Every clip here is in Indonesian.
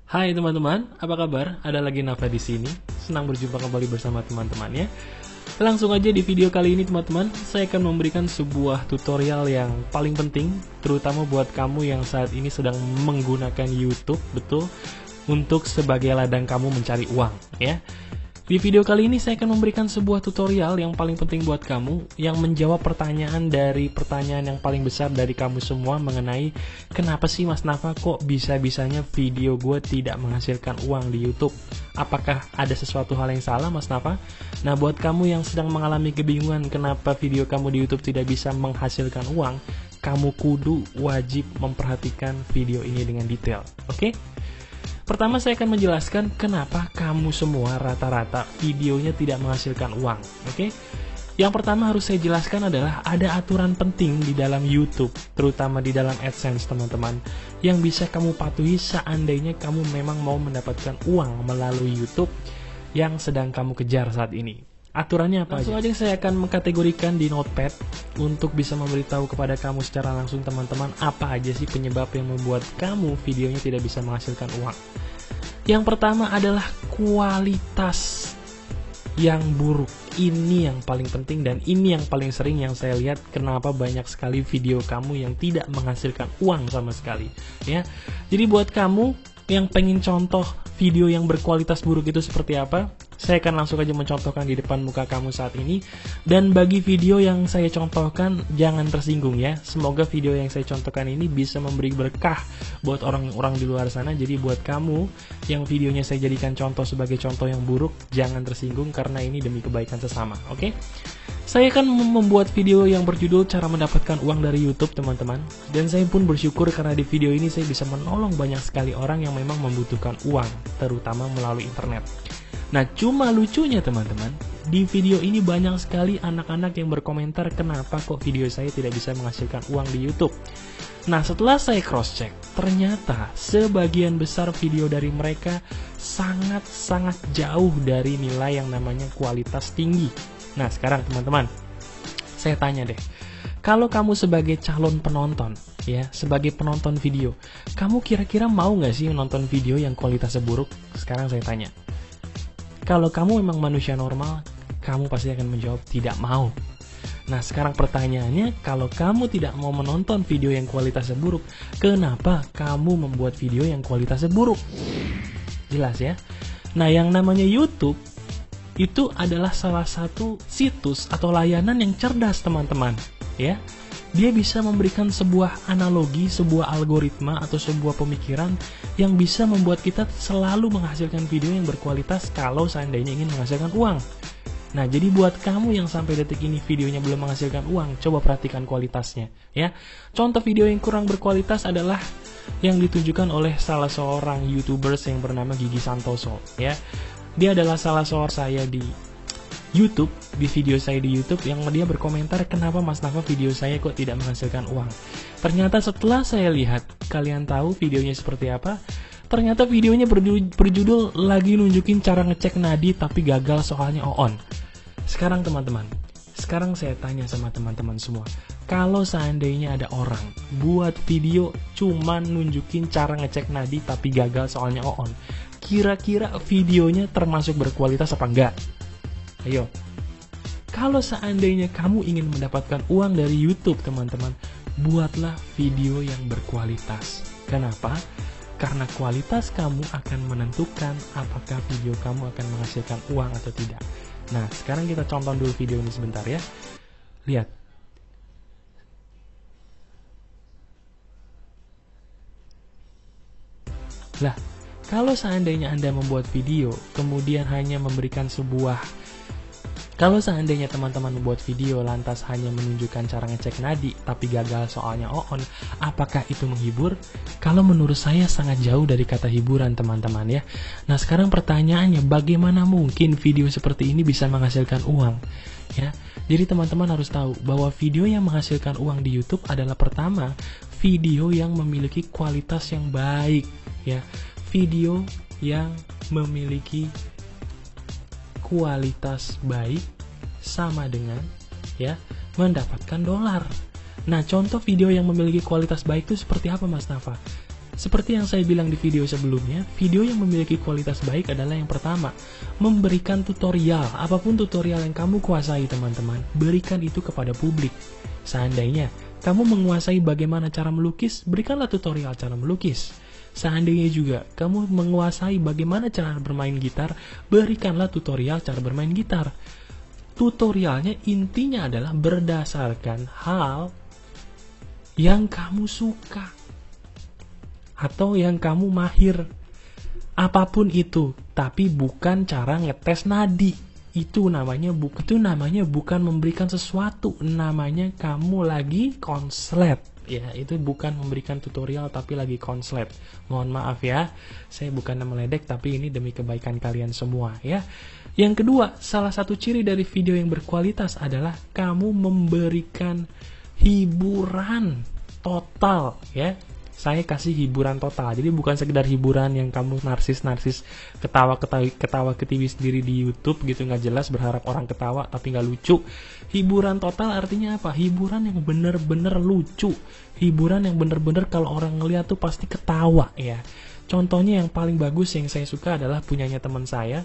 Hai teman-teman, apa kabar? Ada lagi Nafa di sini. Senang berjumpa kembali bersama teman-temannya. Langsung aja di video kali ini teman-teman, saya akan memberikan sebuah tutorial yang paling penting, terutama buat kamu yang saat ini sedang menggunakan YouTube, betul, untuk sebagai ladang kamu mencari uang, ya. Di video kali ini saya akan memberikan sebuah tutorial yang paling penting buat kamu, yang menjawab pertanyaan yang paling besar dari kamu semua mengenai kenapa sih Mas Nafa kok bisa-bisanya video gue tidak menghasilkan uang di YouTube. Apakah ada sesuatu hal yang salah Mas Nafa? Nah, buat kamu yang sedang mengalami kebingungan kenapa video kamu di YouTube tidak bisa menghasilkan uang, kamu kudu wajib memperhatikan video ini dengan detail, oke? Pertama saya akan menjelaskan kenapa kamu semua rata-rata videonya tidak menghasilkan uang, oke? Yang pertama harus saya jelaskan adalah ada aturan penting di dalam YouTube, terutama di dalam AdSense teman-teman, yang bisa kamu patuhi seandainya kamu memang mau mendapatkan uang melalui YouTube yang sedang kamu kejar saat ini. Aturannya apa aja? Langsung aja saya akan mengkategorikan di notepad untuk bisa memberitahu kepada kamu secara langsung teman-teman apa aja sih penyebab yang membuat kamu videonya tidak bisa menghasilkan uang. Yang pertama adalah kualitas yang buruk. Ini yang paling penting dan ini yang paling sering yang saya lihat kenapa banyak sekali video kamu yang tidak menghasilkan uang sama sekali, ya. Jadi buat kamu yang pengen contoh video yang berkualitas buruk itu seperti apa, saya akan langsung aja mencontohkan di depan muka kamu saat ini. Dan bagi video yang saya contohkan, jangan tersinggung ya. Semoga video yang saya contohkan ini bisa memberi berkah buat orang-orang di luar sana. Jadi buat kamu yang videonya saya jadikan contoh sebagai contoh yang buruk, jangan tersinggung karena ini demi kebaikan sesama, oke? Saya akan membuat video yang berjudul cara mendapatkan uang dari YouTube teman-teman. Dan saya pun bersyukur karena di video ini saya bisa menolong banyak sekali orang yang memang membutuhkan uang, terutama melalui internet. Nah, cuma lucunya teman-teman, di video ini banyak sekali anak-anak yang berkomentar kenapa kok video saya tidak bisa menghasilkan uang di YouTube. Nah, setelah saya cross-check, ternyata sebagian besar video dari mereka sangat-sangat jauh dari nilai yang namanya kualitas tinggi. Nah, sekarang teman-teman, saya tanya deh, kalau kamu sebagai calon penonton, ya, sebagai penonton video, kamu kira-kira mau nggak sih menonton video yang kualitasnya buruk? Sekarang saya tanya. Kalau kamu memang manusia normal, kamu pasti akan menjawab tidak mau. Nah, sekarang pertanyaannya, kalau kamu tidak mau menonton video yang kualitasnya buruk, kenapa kamu membuat video yang kualitasnya buruk? Jelas ya? Nah, yang namanya YouTube, itu adalah salah satu situs atau layanan yang cerdas teman-teman, ya. Dia bisa memberikan sebuah analogi, sebuah algoritma atau sebuah pemikiran yang bisa membuat kita selalu menghasilkan video yang berkualitas kalau seandainya ingin menghasilkan uang. Nah, jadi buat kamu yang sampai detik ini videonya belum menghasilkan uang, coba perhatikan kualitasnya, ya. Contoh video yang kurang berkualitas adalah yang ditunjukkan oleh salah seorang YouTubers yang bernama Gigi Santoso, ya. Dia adalah salah seorang saya di YouTube, di video saya di YouTube yang dia berkomentar kenapa Mas Nafa video saya kok tidak menghasilkan uang. Ternyata setelah saya lihat, kalian tahu videonya seperti apa? Ternyata videonya berjudul lagi nunjukin cara ngecek nadi tapi gagal soalnya on. Sekarang teman-teman, sekarang saya tanya sama teman-teman semua, kalau seandainya ada orang buat video cuman nunjukin cara ngecek nadi tapi gagal soalnya on, kira-kira videonya termasuk berkualitas apa enggak? Ayo, kalau seandainya kamu ingin mendapatkan uang dari YouTube teman-teman, buatlah video yang berkualitas. Kenapa? Karena kualitas kamu akan menentukan apakah video kamu akan menghasilkan uang atau tidak. Nah, sekarang kita contoh dulu video ini sebentar ya. Lihat. Lah, kalau seandainya Anda membuat video, kemudian hanya memberikan kalau seandainya teman-teman membuat video lantas hanya menunjukkan cara ngecek nadi tapi gagal soalnya on, apakah itu menghibur? Kalau menurut saya sangat jauh dari kata hiburan teman-teman ya. Nah, sekarang pertanyaannya, bagaimana mungkin video seperti ini bisa menghasilkan uang? Ya, jadi teman-teman harus tahu bahwa video yang menghasilkan uang di YouTube adalah pertama, video yang memiliki kualitas yang baik, ya. Video yang memiliki kualitas baik sama dengan ya mendapatkan dolar. Nah, contoh video yang memiliki kualitas baik itu seperti apa Mas Nafa? Seperti yang saya bilang di video sebelumnya, video yang memiliki kualitas baik adalah yang pertama, memberikan tutorial. Apapun tutorial yang kamu kuasai teman-teman, berikan itu kepada publik. Seandainya kamu menguasai bagaimana cara melukis, berikanlah tutorial cara melukis. Seandainya juga kamu menguasai bagaimana cara bermain gitar, berikanlah tutorial cara bermain gitar. Tutorialnya intinya adalah berdasarkan hal yang kamu suka atau yang kamu mahir, apapun itu, tapi bukan cara ngetes nadi. Itu namanya bukan memberikan sesuatu, namanya kamu lagi konslet. Ya, itu bukan memberikan tutorial tapi lagi konslet. Mohon maaf ya, saya bukan meledek tapi ini demi kebaikan kalian semua ya. Yang kedua, salah satu ciri dari video yang berkualitas adalah kamu memberikan hiburan total ya. Saya kasih hiburan total, jadi bukan sekedar hiburan yang kamu narsis ketawa ketiwi sendiri di YouTube gitu, nggak jelas, berharap orang ketawa tapi nggak lucu. Hiburan total artinya apa? Hiburan yang bener-bener lucu, hiburan yang bener-bener kalau orang ngeliat tuh pasti ketawa ya. Contohnya yang paling bagus yang saya suka adalah punyanya teman saya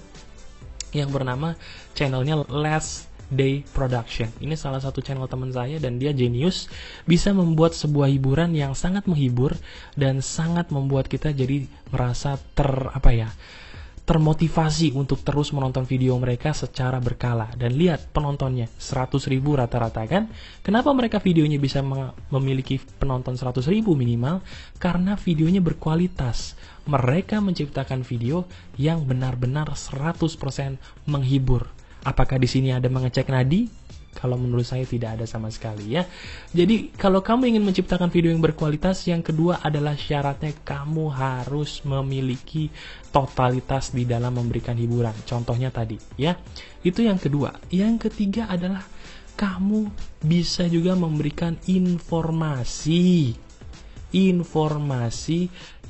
yang bernama channelnya Last Day Production. Ini salah satu channel teman saya dan dia jenius, bisa membuat sebuah hiburan yang sangat menghibur dan sangat membuat kita jadi merasa termotivasi untuk terus menonton video mereka secara berkala. Dan lihat penontonnya 100.000 rata-rata kan. Kenapa mereka videonya bisa memiliki penonton 100.000 minimal? Karena videonya berkualitas. Mereka menciptakan video yang benar-benar 100% menghibur. Apakah di sini ada mengecek nadi? Kalau menurut saya tidak ada sama sekali ya. Jadi kalau kamu ingin menciptakan video yang berkualitas, yang kedua adalah syaratnya kamu harus memiliki totalitas di dalam memberikan hiburan. Contohnya tadi ya. Itu yang kedua. Yang ketiga adalah kamu bisa juga memberikan informasi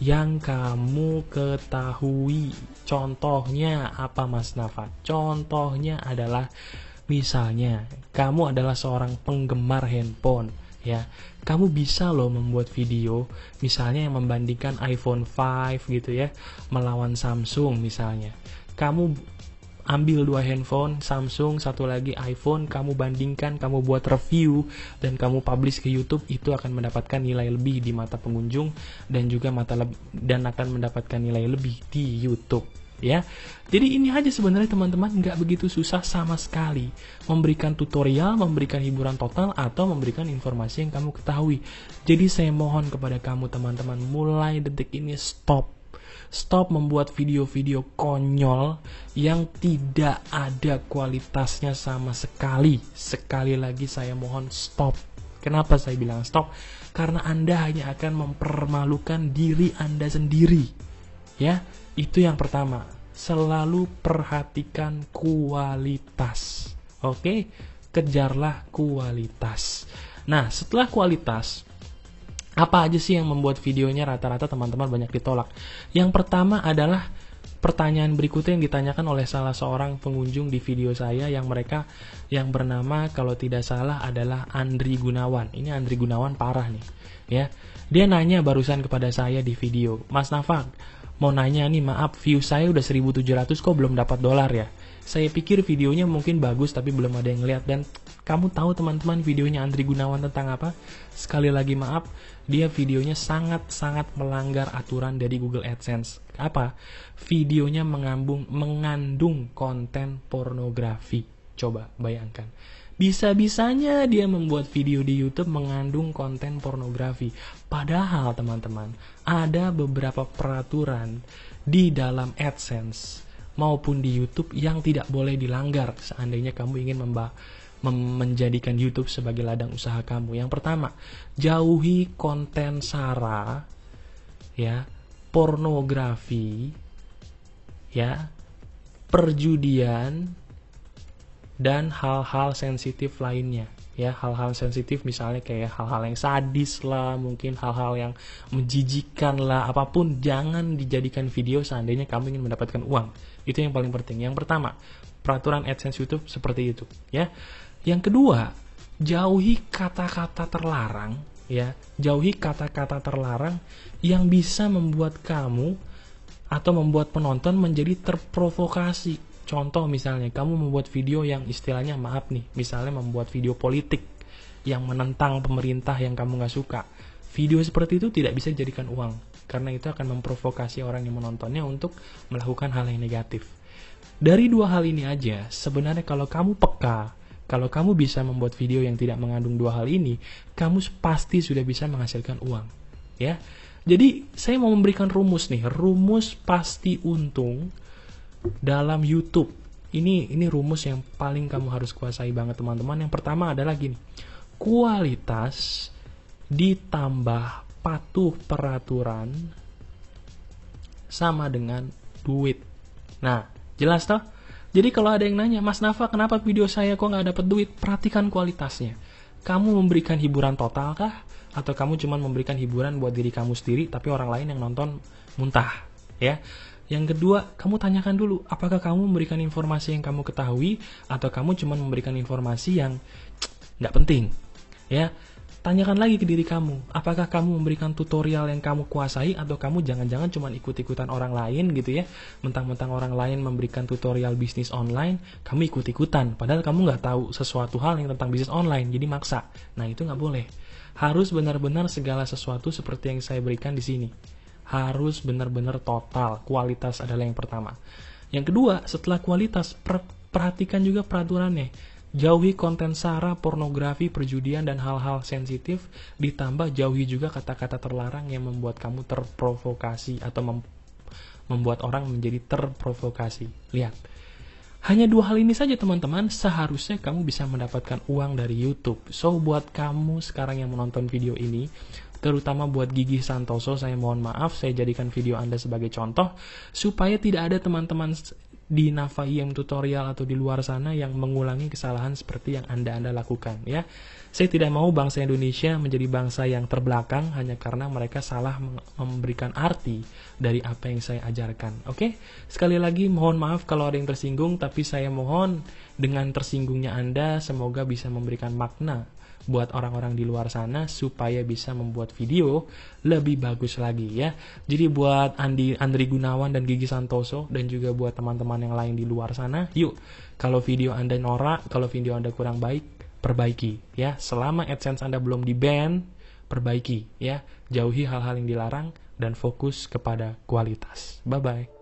yang kamu ketahui. Contohnya apa Mas Nafa? Contohnya adalah misalnya kamu adalah seorang penggemar handphone ya. Kamu bisa loh membuat video misalnya yang membandingkan iPhone 5 gitu ya melawan Samsung misalnya. Kamu ambil dua handphone, Samsung, satu lagi iPhone, kamu bandingkan, kamu buat review, dan kamu publish ke YouTube, itu akan mendapatkan nilai lebih di mata pengunjung, dan juga akan mendapatkan nilai lebih di YouTube. Ya, jadi ini aja sebenarnya teman-teman, nggak begitu susah sama sekali memberikan tutorial, memberikan hiburan total, atau memberikan informasi yang kamu ketahui. Jadi saya mohon kepada kamu teman-teman, mulai detik ini Stop membuat video-video konyol yang tidak ada kualitasnya sama sekali. Sekali lagi saya mohon stop. Kenapa saya bilang stop? Karena Anda hanya akan mempermalukan diri Anda sendiri. Ya, itu yang pertama. Selalu perhatikan kualitas. Oke? Kejarlah kualitas. Nah, setelah kualitas, apa aja sih yang membuat videonya rata-rata teman-teman banyak ditolak? Yang pertama adalah pertanyaan berikutnya yang ditanyakan oleh salah seorang pengunjung di video saya yang bernama kalau tidak salah adalah Andri Gunawan. Ini Andri Gunawan parah nih, ya. Dia nanya barusan kepada saya di video, Mas Nafa, mau nanya nih, maaf view saya udah 1.700 kok belum dapat dolar ya. Saya pikir videonya mungkin bagus tapi belum ada yang lihat. Dan kamu tahu teman-teman videonya Andri Gunawan tentang apa? Sekali lagi maaf, dia videonya sangat-sangat melanggar aturan dari Google AdSense. Apa? Videonya mengandung konten pornografi. Coba bayangkan. Bisa-bisanya dia membuat video di YouTube mengandung konten pornografi. Padahal teman-teman, ada beberapa peraturan di dalam AdSense maupun di YouTube yang tidak boleh dilanggar seandainya kamu ingin menjadikan YouTube sebagai ladang usaha kamu. Yang pertama, jauhi konten sara, ya, pornografi, ya, perjudian, dan hal-hal sensitif lainnya. Ya, hal-hal sensitif misalnya kayak hal-hal yang sadis lah, mungkin hal-hal yang menjijikkan lah, apapun jangan dijadikan video seandainya kamu ingin mendapatkan uang. Itu yang paling penting. Yang pertama, peraturan AdSense YouTube seperti itu, ya. Yang kedua, jauhi kata-kata terlarang, ya. Jauhi kata-kata terlarang yang bisa membuat kamu atau membuat penonton menjadi terprovokasi. Contoh misalnya, kamu membuat video yang istilahnya, maaf nih, misalnya membuat video politik yang menentang pemerintah yang kamu nggak suka. Video seperti itu tidak bisa dijadikan uang, karena itu akan memprovokasi orang yang menontonnya untuk melakukan hal yang negatif. Dari dua hal ini aja, sebenarnya kalau kamu peka, kalau kamu bisa membuat video yang tidak mengandung dua hal ini, kamu pasti sudah bisa menghasilkan uang, ya. Jadi, saya mau memberikan rumus nih, rumus pasti untung dalam YouTube. Ini rumus yang paling kamu harus kuasai banget, teman-teman. Yang pertama adalah gini, kualitas ditambah patuh peraturan sama dengan duit. Nah, jelas toh? Jadi kalau ada yang nanya, Mas Nafa, kenapa video saya kok nggak dapat duit? Perhatikan kualitasnya. Kamu memberikan hiburan total kah? Atau kamu cuma memberikan hiburan buat diri kamu sendiri, tapi orang lain yang nonton muntah, ya? Yang kedua, kamu tanyakan dulu, apakah kamu memberikan informasi yang kamu ketahui, atau kamu cuma memberikan informasi yang nggak penting, ya? Tanyakan lagi ke diri kamu, apakah kamu memberikan tutorial yang kamu kuasai, atau kamu jangan-jangan cuma ikut-ikutan orang lain gitu ya, mentang-mentang orang lain memberikan tutorial bisnis online, kamu ikut-ikutan, padahal kamu nggak tahu sesuatu hal yang tentang bisnis online, jadi maksa. Nah, itu nggak boleh. Harus benar-benar segala sesuatu seperti yang saya berikan di sini. Harus benar-benar total, kualitas adalah yang pertama. Yang kedua, setelah kualitas, perhatikan juga peraturannya. Jauhi konten sara, pornografi, perjudian, dan hal-hal sensitif, ditambah jauhi juga kata-kata terlarang yang membuat kamu terprovokasi atau membuat orang menjadi terprovokasi. Lihat, hanya dua hal ini saja teman-teman, seharusnya kamu bisa mendapatkan uang dari YouTube. So, buat kamu sekarang yang menonton video ini, terutama buat Gigi Santoso, saya mohon maaf, saya jadikan video Anda sebagai contoh, supaya tidak ada teman-teman di Nafa IM tutorial atau di luar sana yang mengulangi kesalahan seperti yang Anda lakukan, ya. Saya tidak mau bangsa Indonesia menjadi bangsa yang terbelakang hanya karena mereka salah memberikan arti dari apa yang saya ajarkan. Oke? Sekali lagi mohon maaf kalau ada yang tersinggung, tapi saya mohon dengan tersinggungnya Anda semoga bisa memberikan makna buat orang-orang di luar sana supaya bisa membuat video lebih bagus lagi, ya. Jadi buat Andri Gunawan dan Gigi Santoso dan juga buat teman-teman yang lain di luar sana, yuk, kalau video Anda norak, kalau video Anda kurang baik, perbaiki, ya. Selama AdSense Anda belum di-ban, perbaiki, ya. Jauhi hal-hal yang dilarang dan fokus kepada kualitas. Bye-bye.